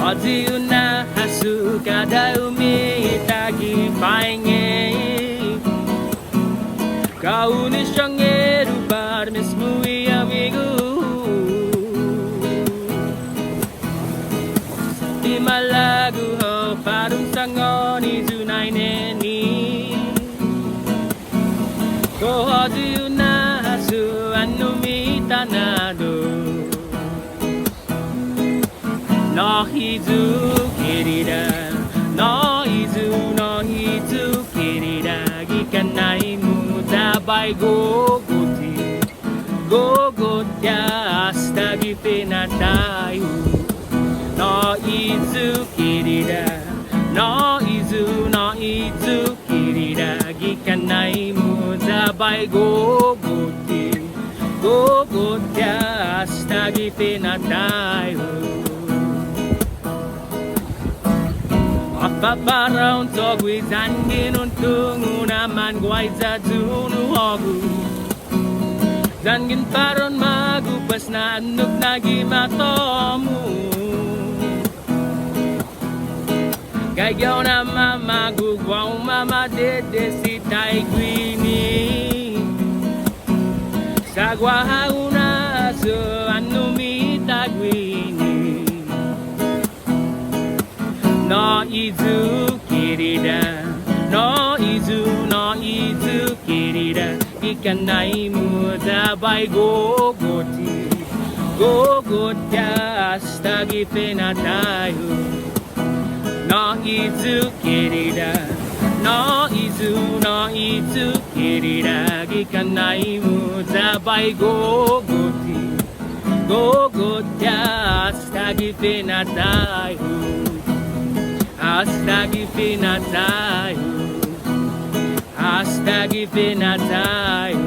어디로 나수가다 우미다기 paingay Kau ni siyang bar mismo amigo Di malago ho parang sangoni tunay neni Ko 어디로 나수 안놈이 따나도 너희도 길이라 너희도 길이라 기간 나이 muda bay gogotia hasta gipin na tayo 너희도 길이라 너희도 길이라 기간 나이 muda bay gogotia hasta gipin na tayo Paparang togwi tangin untung naman guay sa tunuhogu Tangin paron magupas na anok nagimatomu Gagaw na mamagugwaw mamadede si Taiguini Sagwahaw na so anumitagwini 너희도 길이라 너희도 길이라 기간 나이 muda bay gogotia hasta gipin na tayo 너희도 길이라 너희도 길이라 기간 나이 muda bay gogotia hasta gipin na tayo Hasta gipin na tayo